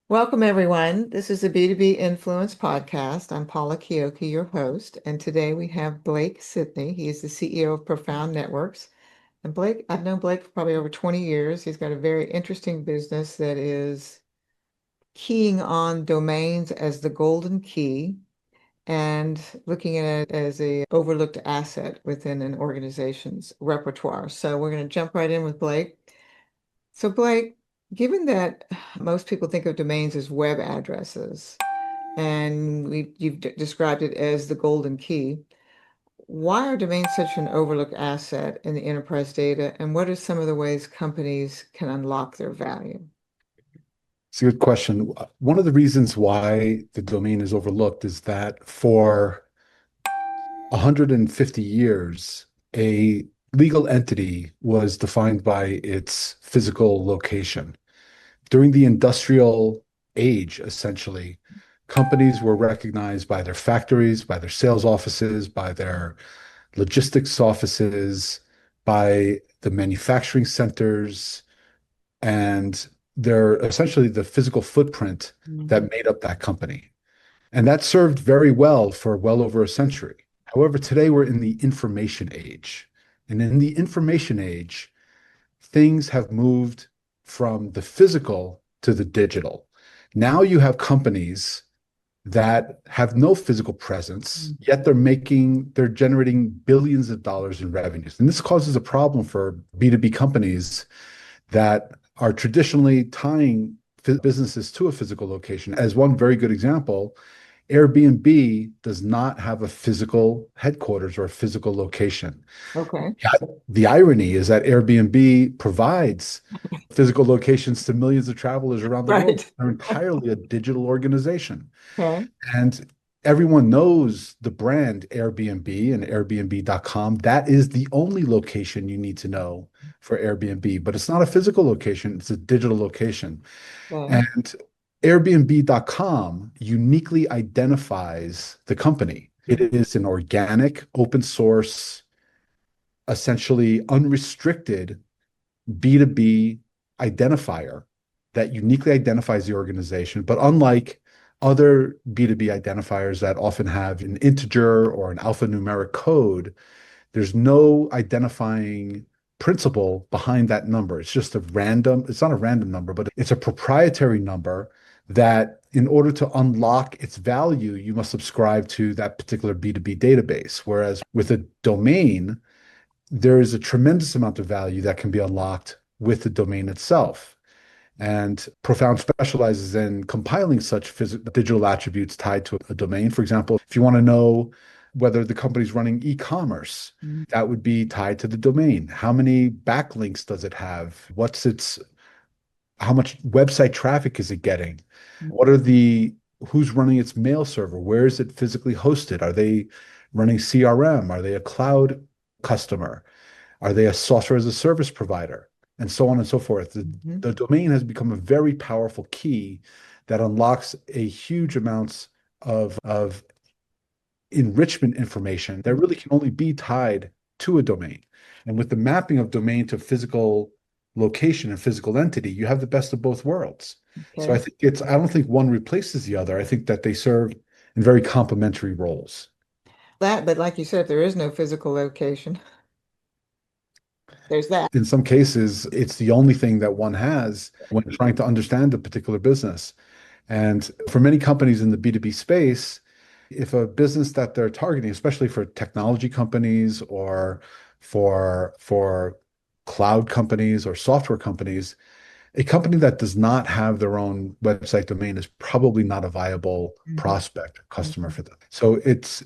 Welcome, everyone. This is the B2B Influence Podcast. I'm Paula Kioki, your host, and today we have Blake Sitney. He is the CEO of Profound Networks. And Blake, I've known Blake for probably over 20 years. He's got a very interesting business that is keying on domains as the golden key and looking at it as a overlooked asset within an organization's repertoire. So we're going to jump right in with Blake. So Blake, given that most people think of domains as web addresses, and you've described it as the golden key, why are domains such an overlooked asset in the enterprise data, and what are some of the ways companies can unlock their value? It's a good question. One of the reasons why the domain is overlooked is that for 150 years, a legal entity was defined by its physical location. During the industrial age, essentially, companies were recognized by their factories, by their sales offices, by their logistics offices, by the manufacturing centers, and they're essentially the physical footprint Mhm. that made up that company. And that served very well for well over a century. However, today we're in the information age. And in the information age, things have moved from the physical to the digital. Now you have companies that have no physical presence, yet they're generating billions of dollars in revenues. And this causes a problem for B2B companies that are traditionally tying businesses to a physical location. As one very good example, Airbnb does not have a physical headquarters or a physical location. Okay, Yeah. The irony is that Airbnb provides physical locations to millions of travelers around the world. right. They're entirely a digital organization. Okay, And everyone knows the brand Airbnb and Airbnb.com. That is the only location you need to know for Airbnb, but it's not a physical location, it's a digital location. okay, And Airbnb.com uniquely identifies the company. It is an organic, open source, essentially unrestricted B2B identifier that uniquely identifies the organization. But unlike other B2B identifiers that often have an integer or an alphanumeric code, there's no identifying principle behind that number. It's not a random number, but it's a proprietary number that in order to unlock its value, you must subscribe to that particular B2B database. Whereas with a domain, there is a tremendous amount of value that can be unlocked with the domain itself. And Profound specializes in compiling such digital attributes tied to a domain. For example, if you want to know whether the company's running e-commerce, Mhm. that would be tied to the domain. How many backlinks does it have? How much website traffic is it getting? What are the, who's running its mail server? Where is it physically hosted? Are they running CRM? Are they a cloud customer? Are they a software as a service provider? And so on and so forth. Mhm. The domain has become a very powerful key that unlocks a huge amounts of enrichment information that really can only be tied to a domain. And with the mapping of domain to physical location and physical entity, you have the best of both worlds. So Okay. I don't think one replaces the other. I think that they serve in very complementary roles. But like you said, if there is no physical location, there's that. In some cases, it's the only thing that one has when trying to understand a particular business. And for many companies in the B2B space, if a business that they're targeting, especially for technology companies or for cloud companies or software companies, a company that does not have their own website domain is probably not a viable Mhm. prospect or customer Mhm. for them. So it's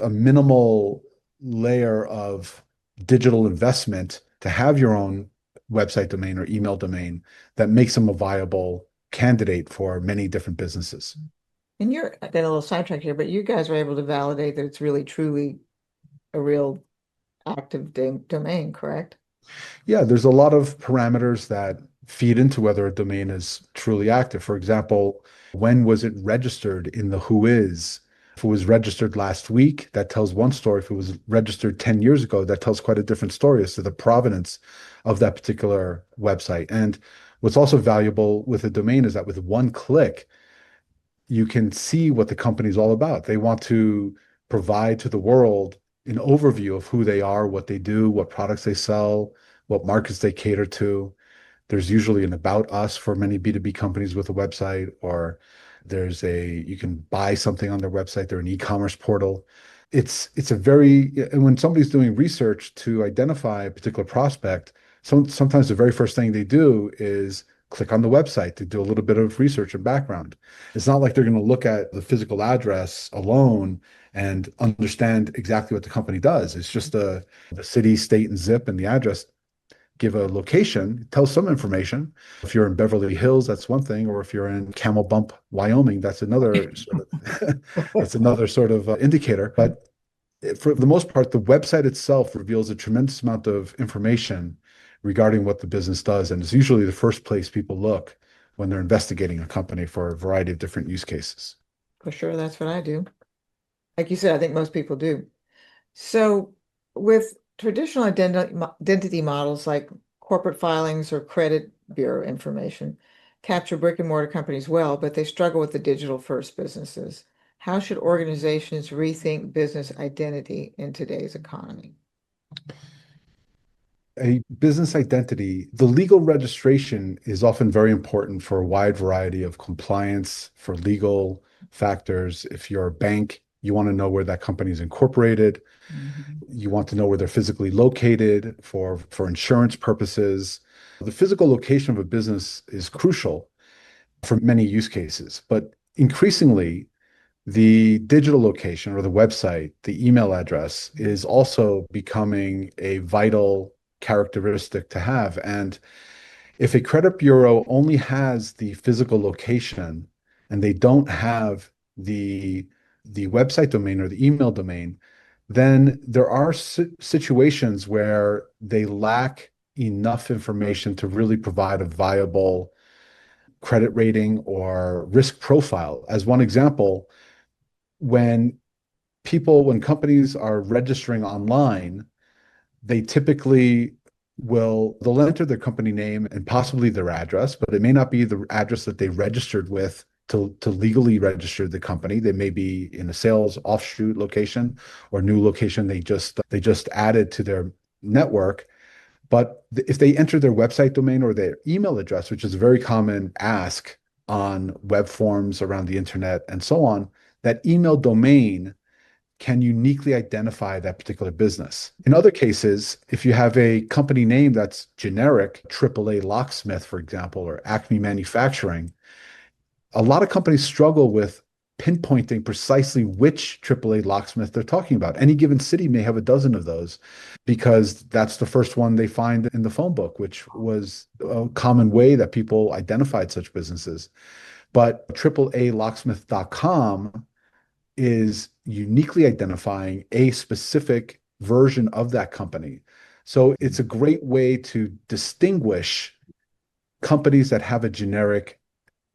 a minimal layer of digital investment to have your own website domain or email domain that makes them a viable candidate for many different businesses. And I got a little sidetracked here, but you guys were able to validate that it's really truly a real active domain, correct? Yeah, there's a lot of parameters that feed into whether a domain is truly active. For example, when was it registered in the Whois? If it was registered last week, that tells one story. If it was registered 10 years ago, that tells quite a different story as to the provenance of that particular website. And What's also valuable with a domain is that with one click, you can see what the company's all about. They want to provide to the world an overview of who they are, what they do, what products they sell, what markets they cater to. There's usually an about us for many B2B companies with a website, or you can buy something on their website. They're an e-commerce portal. It's a very, and when somebody's doing research to identify a particular prospect, sometimes the very first thing they do is click on the website to do a little bit of research and background. It's not like they're going to look at the physical address alone and understand exactly what the company does. It's just the city, state, and zip and the address give a location, tell some information. If you're in Beverly Hills, that's one thing, or if you're in Camel Bump, Wyoming, that's another sort of that's another sort of indicator. But for the most part, the website itself reveals a tremendous amount of information regarding what the business does, and it's usually the first place people look when they're investigating a company for a variety of different use cases. For sure, that's what I do. Like you said, I think most people do. So, with traditional identity models like corporate filings or credit bureau information, capture brick and mortar companies well, but they struggle with the digital first businesses. How should organizations rethink business identity in today's economy? A business identity, the legal registration is often very important for a wide variety of compliance, for legal factors. If you're a bank, you want to know where that company is incorporated. Mhm. You want to know where they're physically located for insurance purposes. The physical location of a business is crucial for many use cases, but increasingly, the digital location or the website, the email address is also becoming a vital characteristic to have. And if a credit bureau only has the physical location and they don't have the website domain or the email domain, then there are situations where they lack enough information to really provide a viable credit rating or risk profile. As one example, when when companies are registering online, they typically they'll enter their company name and possibly their address, but it may not be the address that they registered with to legally register the company. They may be in a sales offshoot location or new location they just added to their network. But if they enter their website domain or their email address, which is a very common ask on web forms around the internet and so on, that email domain can uniquely identify that particular business. In other cases, if you have a company name that's generic, AAA Locksmith, for example, or Acme Manufacturing, a lot of companies struggle with pinpointing precisely which AAA locksmith they're talking about. Any given city may have a dozen of those because that's the first one they find in the phone book, which was a common way that people identified such businesses. But AAAlocksmith.com is uniquely identifying a specific version of that company. So it's a great way to distinguish companies that have a generic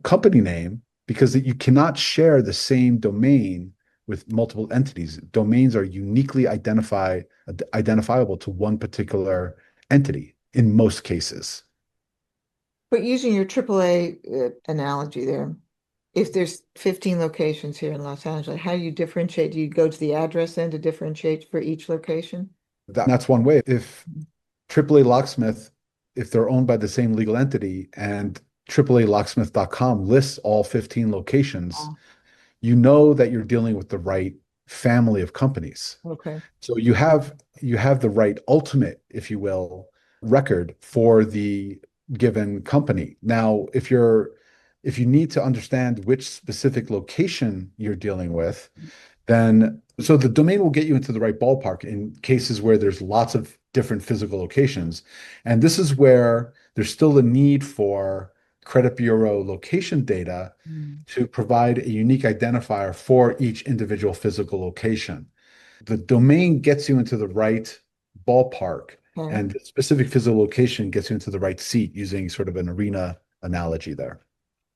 company name because you cannot share the same domain with multiple entities. Domains are uniquely identifiable to one particular entity in most cases. But using your AAA analogy there, if there's 15 locations here in Los Angeles, how do you differentiate? Do you go to the address then to differentiate for each location? That's one way. If AAA Locksmith, if they're owned by the same legal entity and AAAlocksmith.com lists all 15 locations, Oh, you know that you're dealing with the right family of companies. okay. So you have the right ultimate, if you will, record for the given company. Now, if you need to understand which specific location you're dealing with, then so the domain will get you into the right ballpark in cases where there's lots of different physical locations. And this is where there's still a need for credit bureau location data Mm. to provide a unique identifier for each individual physical location. The domain gets you into the right ballpark, Okay. and the specific physical location gets you into the right seat using sort of an arena analogy there.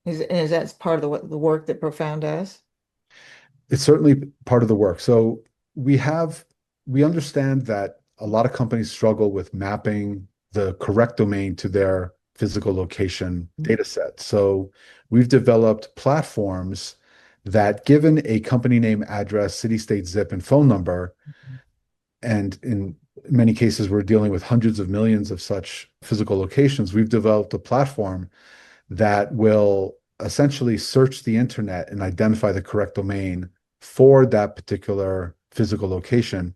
Is that part of the work that Profound does? It's certainly part of the work. So we understand that a lot of companies struggle with mapping the correct domain to their physical location data set. So we've developed platforms that, given a company name, address, city, state, zip, and phone number, and in many cases, we're dealing with hundreds of millions of such physical locations. We've developed a platform that will essentially search the internet and identify the correct domain for that particular physical location.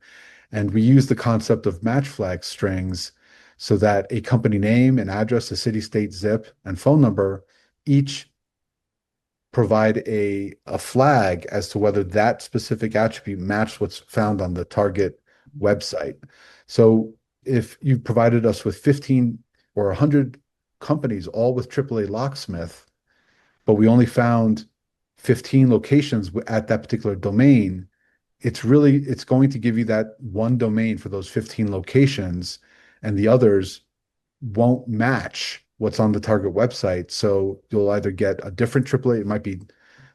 And we use the concept of match flag strings so that a company name, an address, a city, state, zip, and phone number each provide a flag as to whether that specific attribute matched what's found on the target website. So if you provided us with 15 or 100 companies, all with AAA locksmith, but we only found 15 locations at that particular domain, it's going to give you that one domain for those 15 locations, and the others won't match what's on the target website. So you'll either get a different AAA, it might be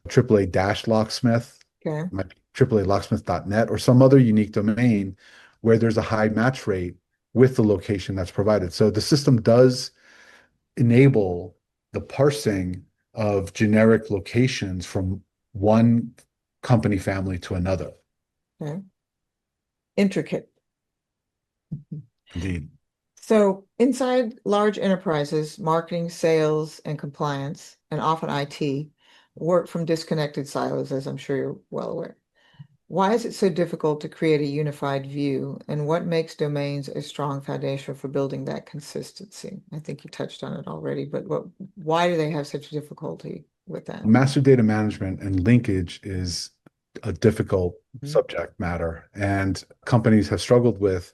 AAA dash locksmith, Okay. it might be AAA locksmith.net, or some other unique domain where there's a high match rate with the location that's provided. So the system does enable the parsing of generic locations from one company family to another. Okay. Intricate. Indeed. So inside large enterprises, marketing, sales, and compliance, and often IT, work from disconnected silos, as I'm sure you're well aware. Why is it so difficult to create a unified view, and what makes domains a strong foundation for building that consistency? I think you touched on it already, but why do they have such difficulty with that? Master data management and linkage is a difficult Mhm. subject matter, and companies have struggled with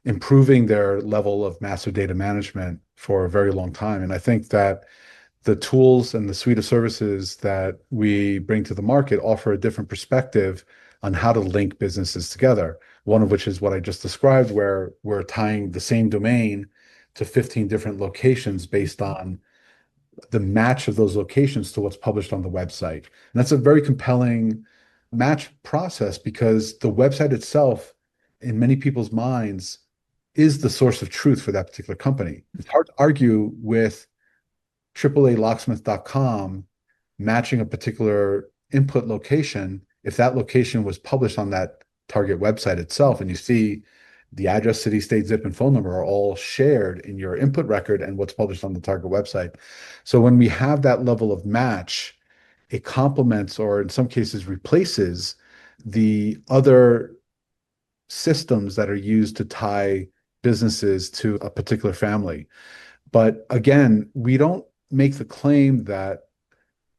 improving their level of master data management for a very long time. And I think that the tools and the suite of services that we bring to the market offer a different perspective on how to link businesses together. One of which is what I just described, where we're tying the same domain to 15 different locations based on the match of those locations to what's published on the website. And that's a very compelling match process because the website itself, in many people's minds, is the source of truth for that particular company. It's hard to argue with AAAlocksmith.com matching a particular input location if that location was published on that target website itself. And you see the address, city, state, zip, and phone number are all shared in your input record and what's published on the target website. So when we have that level of match, it complements or in some cases replaces the other systems that are used to tie businesses to a particular family. But again, we don't make the claim that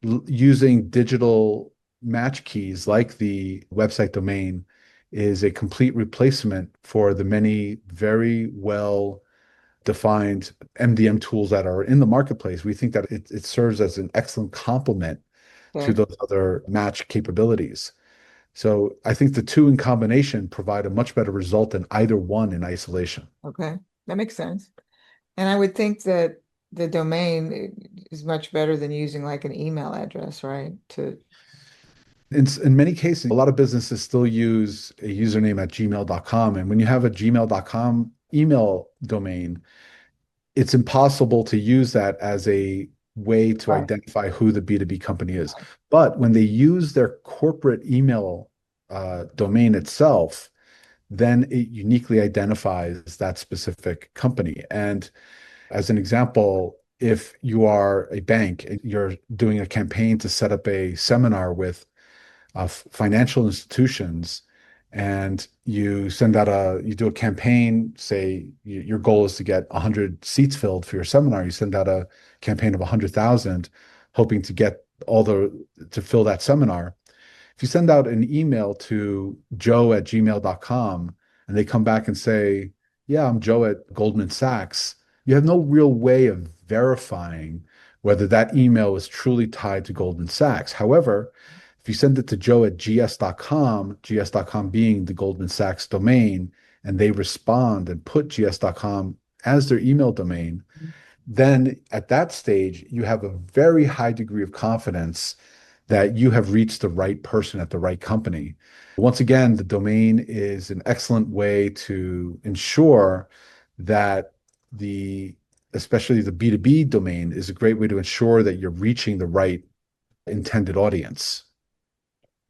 using digital match keys like the website domain is a complete replacement for the many very well defined MDM tools that are in the marketplace. We think that it serves as an excellent complement to Okay. those other match capabilities. So I think the two in combination provide a much better result than either one in isolation. Okay. That makes sense. And I would think that the domain is much better than using like an email address, right? To In many cases, a lot of businesses still use a username at gmail.com. And when you have a gmail.com email domain, it's impossible to use that as a way to Right. identify who the B2B company is. But when they use their corporate email domain itself, then it uniquely identifies that specific company. And as an example, if you are a bank and you're doing a campaign to set up a seminar with financial institutions, and you do a campaign, say your goal is to get 100 seats filled for your seminar, you send out a campaign of 100,000, hoping to get to fill that seminar. If you send out an email to joe@gmail.com and they come back and say, yeah, I'm Joe at Goldman Sachs, you have no real way of verifying whether that email is truly tied to Goldman Sachs. However, if you send it to joe@gs.com, gs.com being the Goldman Sachs domain, and they respond and put gs.com as their email domain, then at that stage, you have a very high degree of confidence that you have reached the right person at the right company. Once again, the domain is an excellent way to ensure that the especially the B2B domain, is a great way to ensure that you're reaching the right intended audience.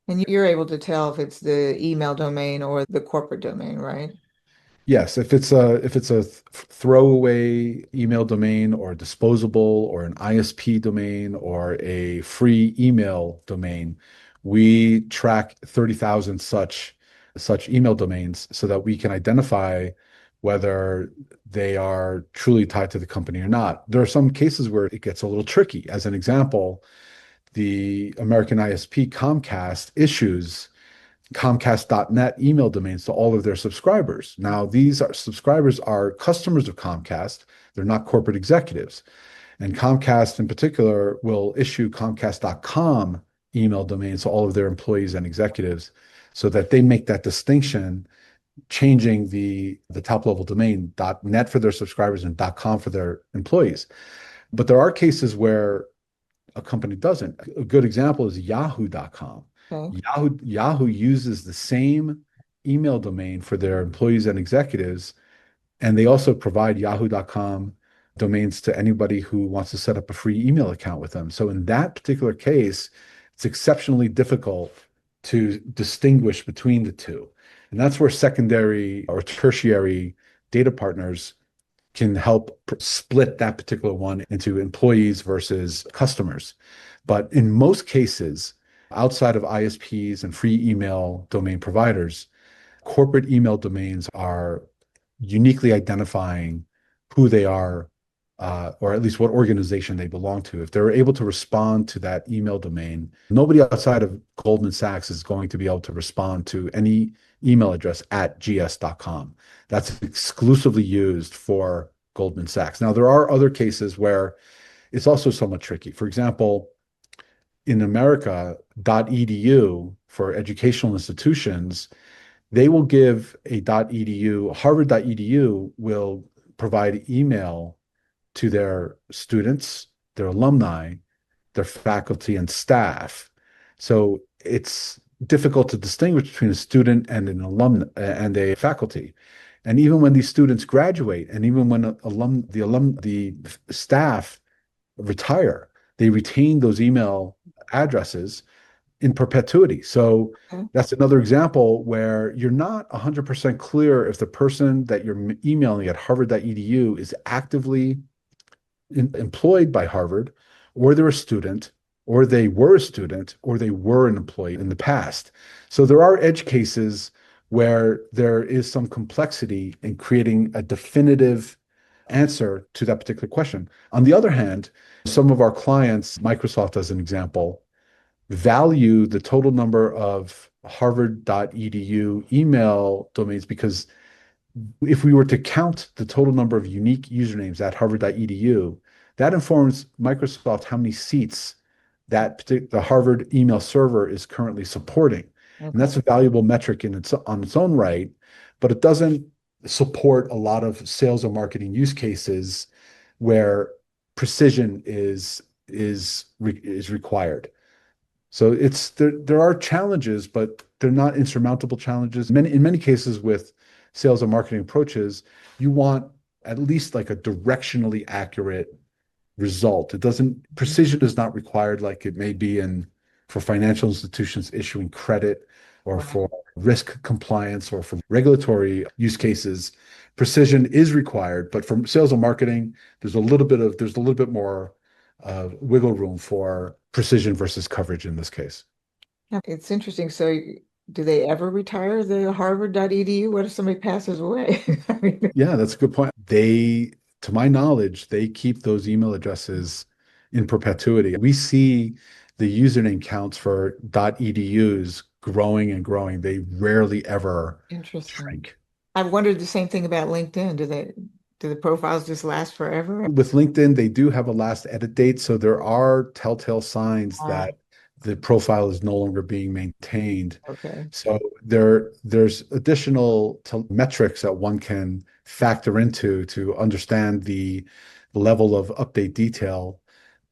And you're able to tell if it's the email domain or the corporate domain, right? Yes, if it's a throwaway email domain or disposable or an ISP domain or a free email domain, we track 30,000 such email domains so that we can identify whether they are truly tied to the company or not. There are some cases where it gets a little tricky. As an example, the American ISP Comcast issues Comcast.net email domains to all of their subscribers. Now, these subscribers are customers of Comcast. They're not corporate executives. And Comcast in particular will issue Comcast.com email domains to all of their employees and executives so that they make that distinction, changing the top level domain .net for their subscribers and .com for their employees. But there are cases where a company doesn't. A good example is Yahoo.com. Okay. Yahoo uses the same email domain for their employees and executives, and they also provide Yahoo.com domains to anybody who wants to set up a free email account with them. So in that particular case, it's exceptionally difficult to distinguish between the two. And that's where secondary or tertiary data partners can help split that particular one into employees versus customers. But in most cases, outside of ISPs and free email domain providers, corporate email domains are uniquely identifying who they are, or at least what organization they belong to. If they're able to respond to that email domain, nobody outside of Goldman Sachs is going to be able to respond to any email address at gs.com. That's exclusively used for Goldman Sachs. Now, there are other cases where it's also somewhat tricky. For example, in America, .edu for educational institutions, they will give a .edu, Harvard.edu will provide email to their students, their alumni, their faculty and staff. So it's difficult to distinguish between a student and an alum and a faculty. And even when these students graduate, and even when the staff retire, they retain those email addresses in perpetuity. So Okay. that's another example where you're not 100% clear if the person that you're emailing at harvard.edu is actively employed by Harvard, or they're a student, or they were a student, or they were an employee in the past. So there are edge cases where there is some complexity in creating a definitive answer to that particular question. On the other hand, some of our clients, Microsoft as an example, value the total number of harvard.edu email domains because if we were to count the total number of unique usernames at harvard.edu, that informs Microsoft how many seats the Harvard email server is currently supporting. And Okay. that's a valuable metric on its own right, but it doesn't support a lot of sales or marketing use cases where precision is required. So there are challenges, but they're not insurmountable challenges. In many cases with sales and marketing approaches, you want at least like a directionally accurate result. It doesn't Precision is not required like it may be in for financial institutions issuing credit or Right. for risk compliance or for regulatory use cases. Precision is required, but for sales and marketing, there's a little bit more wiggle room for precision versus coverage in this case. Yeah, it's interesting. So, do they ever retire the harvard.edu? What if somebody passes away? I mean, Yeah, that's a good point. To my knowledge, they keep those email addresses in perpetuity. We see the username counts for .edus growing and growing. They rarely ever interesting. shrink. I wondered the same thing about LinkedIn. Do the profiles just last forever? With LinkedIn, they do have a last edit date, so there are telltale signs Ah, that the profile is no longer being maintained. okay. So there's additional metrics that one can factor into to understand the level of update detail.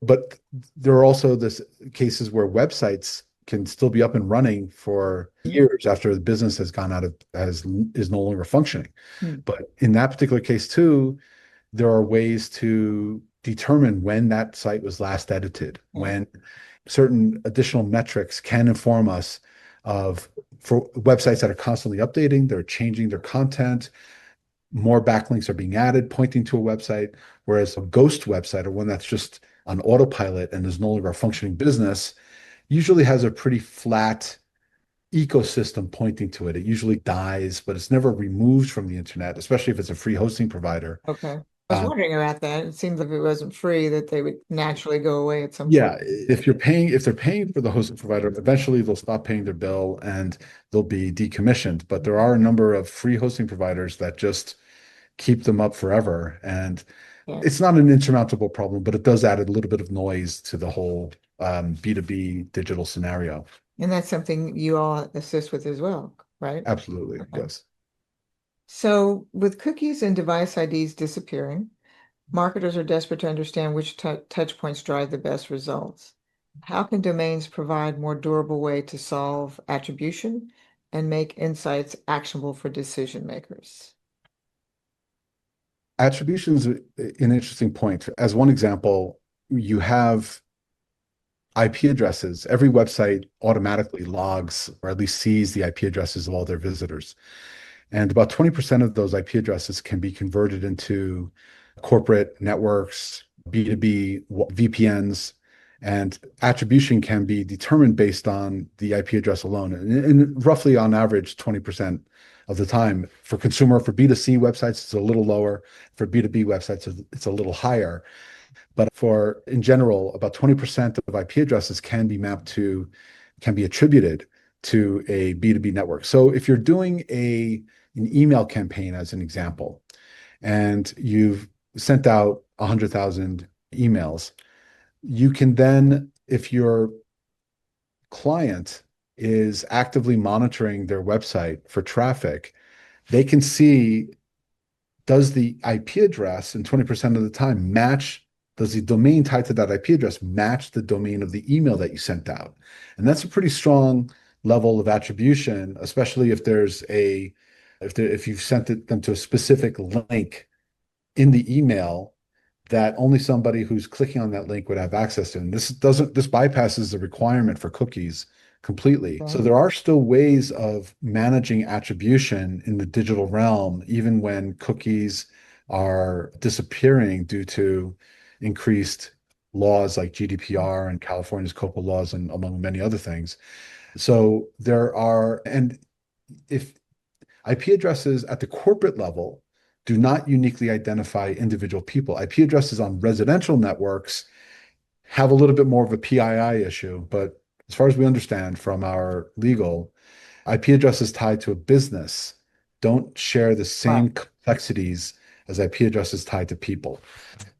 But there are also this cases where websites can still be up and running for years after the business has gone out of as is no longer functioning. Hmm. But in that particular case too, there are ways to determine when that site was last edited, Yeah. when certain additional metrics can inform us of for websites that are constantly updating, they're changing their content, more backlinks are being added, pointing to a website, whereas a ghost website or one that's just on autopilot and is no longer a functioning business usually has a pretty flat ecosystem pointing to it. It usually dies, but it's never removed from the internet, especially if it's a free hosting provider. Okay. I was Um, wondering about that. It seems like if it wasn't free, that they would naturally go away at some point. yeah, if they're paying for the hosting provider, eventually they'll stop paying their bill and they'll be decommissioned. But there are a number of free hosting providers that just keep them up forever. And Yeah. it's not an insurmountable problem, but it does add a little bit of noise to the whole B2B digital scenario. And that's something you all assist with as well, right? Absolutely. Okay. Yes. So with cookies and device IDs disappearing, marketers are desperate to understand which touch points drive the best results. How can domains provide more durable way to solve attribution and make insights actionable for decision makers? Attribution is an interesting point. As one example, you have IP addresses. Every website automatically logs or at least sees the IP addresses of all their visitors. And about 20% of those IP addresses can be converted into corporate networks, B2B VPNs, and attribution can be determined based on the IP address alone. And roughly on average, 20% of the time. For B2C websites, it's a little lower. For B2B websites, it's a little higher. But for in general, about 20% of IP addresses can be attributed to a B2B network. So if you're doing an email campaign, as an example, and you've sent out 100,000 emails, you can then, if your client is actively monitoring their website for traffic, they can see, does the IP address in 20% of the time does the domain tied to that IP address match the domain of the email that you sent out? And that's a pretty strong level of attribution, especially if you've them to a specific link in the email that only somebody who's clicking on that link would have access to. And this bypasses the requirement for cookies completely. So Okay. there are still ways of managing attribution in the digital realm, even when cookies are disappearing due to increased laws like GDPR and California's COPA laws, and among many other things. So and if IP addresses at the corporate level do not uniquely identify individual people. IP addresses on residential networks have a little bit more of a PII issue, but as far as we understand from our legal, IP addresses tied to a business don't share the Right. same complexities as IP addresses tied to people.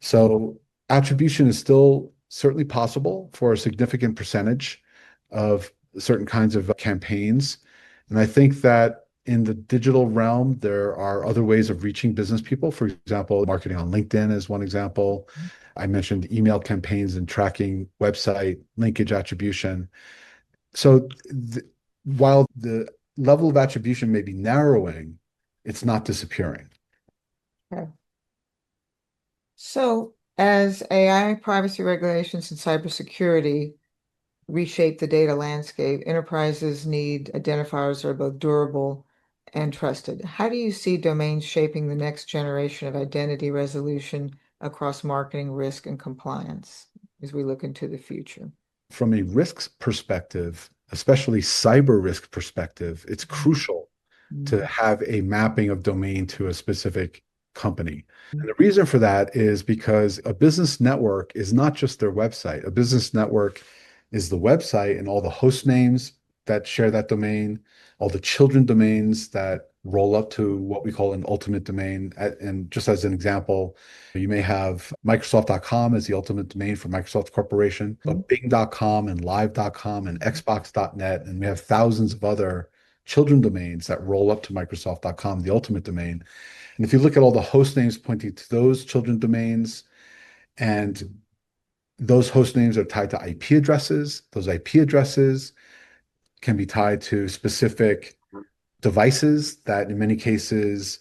So attribution is still certainly possible for a significant percentage of certain kinds of campaigns. And I think that in the digital realm, there are other ways of reaching business people. For example, marketing on LinkedIn is one example. I mentioned email campaigns and tracking website linkage attribution. So while the level of attribution may be narrowing, it's not disappearing. Okay. So as AI, privacy regulations, and cybersecurity reshape the data landscape, enterprises need identifiers that are both durable and trusted. How do you see domains shaping the next generation of identity resolution across marketing, risk, and compliance as we look into the future? From a risks perspective, especially cyber risk perspective, it's crucial to Mhm. have a mapping of domain to a specific company. And the reason for that is because a business network is not just their website. A business network is the website and all the host names that share that domain, all the children domains that roll up to what we call an ultimate domain. And just as an example, you may have Microsoft.com as the ultimate domain for Microsoft Corporation, but Bing.com and Live.com and Xbox.net, and we have thousands of other children domains that roll up to Microsoft.com, the ultimate domain. And if you look at all the host names pointing to those children domains, and those host names are tied to IP addresses, those IP addresses can be tied to specific devices that in many cases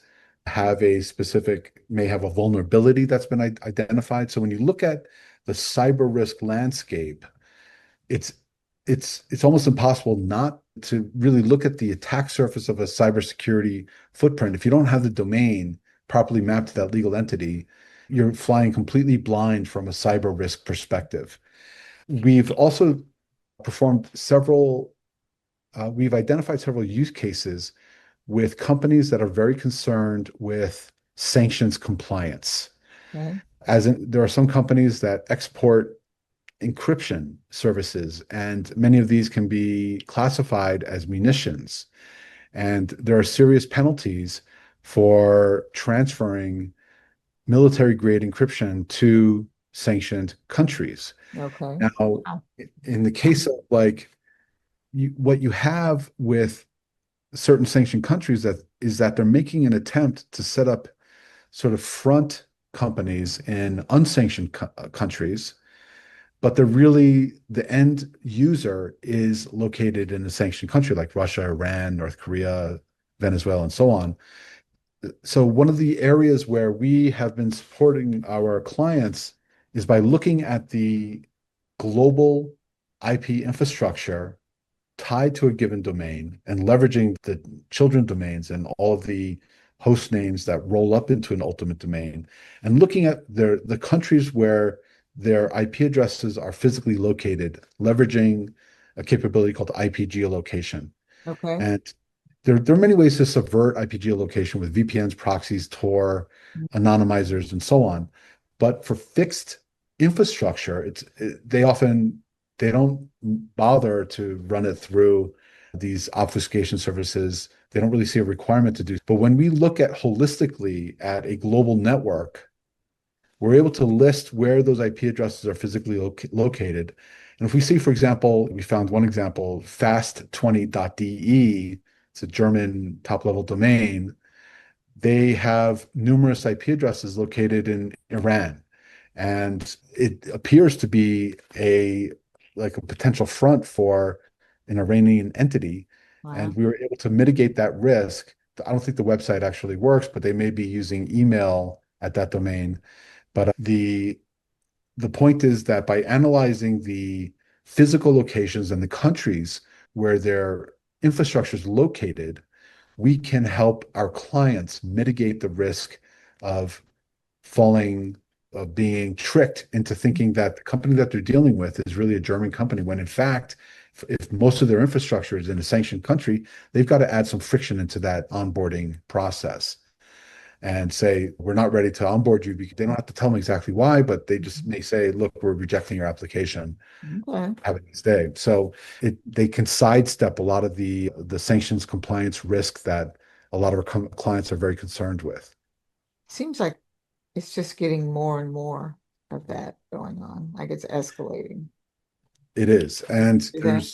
may have a vulnerability that's been identified. So when you look at the cyber risk landscape, it's it's almost impossible not to really look at the attack surface of a cybersecurity footprint. If you don't have the domain properly mapped to that legal entity, you're flying completely blind from a cyber risk perspective. We've also performed we've identified several use cases with companies that are very concerned with sanctions compliance. Okay. As in, there are some companies that export encryption services, and many of these can be classified as munitions. And there are serious penalties for transferring military grade encryption to sanctioned countries. Okay. Now, Wow. in the case of like what you have with certain sanctioned countries that they're making an attempt to set up sort of front companies in unsanctioned countries, but they're really the end user is located in a sanctioned country like Russia, Iran, North Korea, Venezuela, and so on. So one of the areas where we have been supporting our clients is by looking at the global IP infrastructure tied to a given domain and leveraging the children domains and all of the host names that roll up into an ultimate domain, and looking at the countries where their IP addresses are physically located, leveraging a capability called IP geolocation. Okay. And there are many ways to subvert IP geolocation with VPNs, proxies, Tor, anonymizers, and so on. But for fixed infrastructure, they don't bother to run it through these obfuscation services. They don't really see a requirement to do. But when we look at holistically at a global network, we're able to list where those IP addresses are physically located. And if we see, for example, we found one example, fast20.de, it's a German top-level domain. They have numerous IP addresses located in Iran, and it appears to be a potential front for an Iranian entity. And Wow. we were able to mitigate that risk. I don't think the website actually works, but they may be using email at that domain. But the point is that by analyzing the physical locations and the countries where their infrastructure is located, we can help our clients mitigate the risk of falling, of being tricked into thinking that the company that they're dealing with is really a German company, when in fact, if most of their infrastructure is in a sanctioned country, they've got to add some friction into that onboarding process and say, we're not ready to onboard you. Because they don't have to tell them exactly why, but they just may say, look, we're rejecting your application. Okay. Have a nice day. So they can sidestep a lot of the sanctions compliance risk that a lot of our clients are very concerned with. Seems like it's just getting more and more of that going on. Like it's escalating. It is. And See that?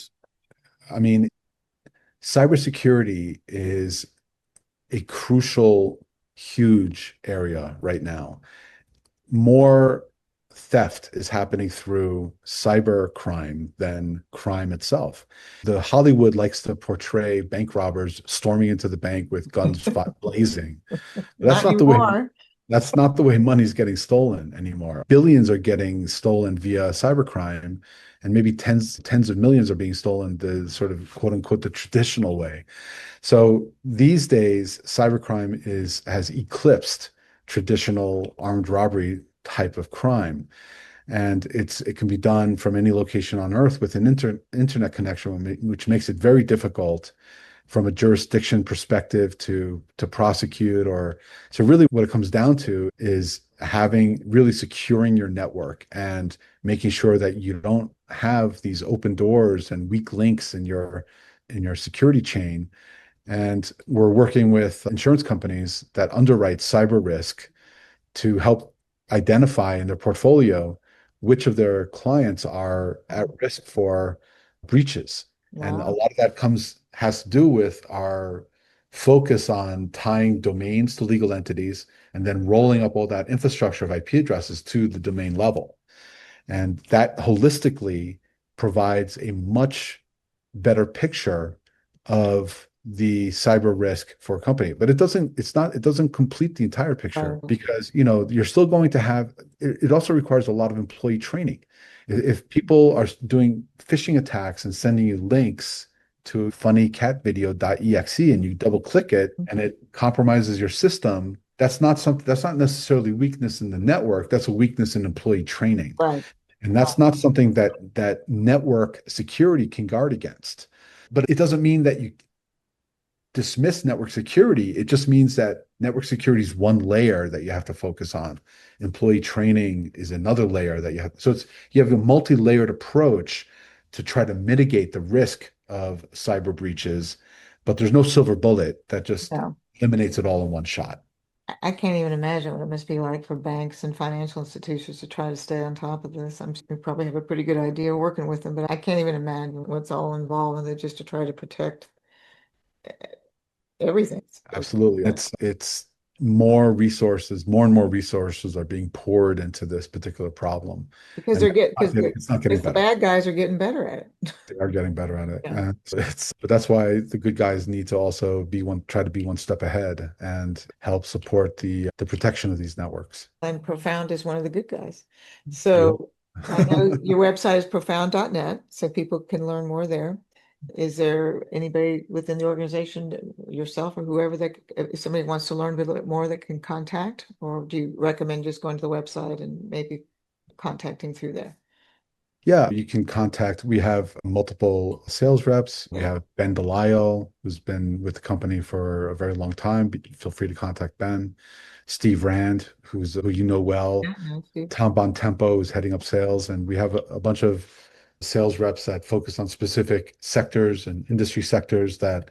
I mean, cybersecurity is a crucial, huge area right now. More theft is happening through cyber crime than crime itself. The Hollywood likes to portray bank robbers storming into the bank with guns blazing. But Not anymore. that's not the way money's getting stolen anymore. Billions are getting stolen via cybercrime, and maybe tens of millions are being stolen the sort of quote unquote the traditional way. So these days, cybercrime has eclipsed traditional armed robbery type of crime. And it can be done from any location on Earth with an internet connection, which makes it very difficult from a jurisdiction perspective to prosecute. Or so really what it comes down to is having really securing your network and making sure that you don't have these open doors and weak links in your security chain. And we're working with insurance companies that underwrite cyber risk to help identify in their portfolio which of their clients are at risk for breaches. And a Wow. lot of that has to do with our focus on tying domains to legal entities and then rolling up all that infrastructure of IP addresses to the domain level. And that holistically provides a much better picture of the cyber risk for a company, but it doesn't complete the entire picture Right. because, you're still going to have, it also requires a lot of employee training. If people are doing phishing attacks and sending you links to funnycatvideo.exe and you double click it and it compromises your system, that's not necessarily weakness in the network. That's a weakness in employee training. Right. And that's not something that network security can guard against. But it doesn't mean that you dismiss network security. It just means that network security is one layer that you have to focus on. Employee training is another layer that you have. So you have a multi-layered approach to try to mitigate the risk of cyber breaches, but there's no silver bullet that just No. eliminates it all in one shot. I can't even imagine what it must be like for banks and financial institutions to try to stay on top of this. I'm sure you probably have a pretty good idea working with them, but I can't even imagine what's all involved with it just to try to protect everything. Absolutely. It's more and more resources are being poured into this particular problem. Because And they're getting it's not getting because the better. bad guys are getting better at it. They are getting better at it. Yeah. And but that's why the good guys need to also try to be one step ahead and help support the protection of these networks. And Profound is one of the good guys. We hope. So I know your website is profound.net, so people can learn more there. Is there anybody within the organization, yourself or whoever, that if somebody wants to learn a little bit more that can contact, or do you recommend just going to the website and maybe contacting through there? Yeah, you can contact. We have multiple sales reps. We have Ben Delisle, who's been with the company for a very long time. Feel free to contact Ben. Steve Rand, who you know well. Yeah, no, Steve. Tom Bontempo is heading up sales, and we have a bunch of sales reps that focus on specific sectors and industry sectors that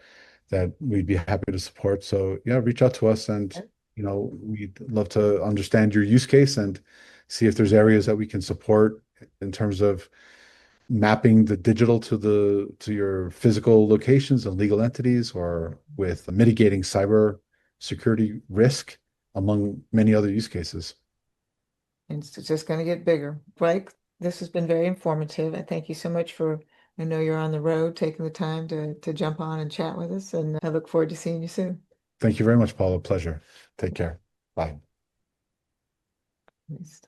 we'd be happy to support. So yeah, reach out to us, and we'd love to understand your use case and see if there's areas that we can support in terms of mapping the digital to your physical locations and legal entities, or with mitigating cyber security risk, among many other use cases. And it's just going to get bigger. Blake, this has been very informative. I thank you so much I know you're on the road, taking the time to jump on and chat with us, and I look forward to seeing you soon. Thank you very much, Paula. Pleasure. Take care. Bye. Yes.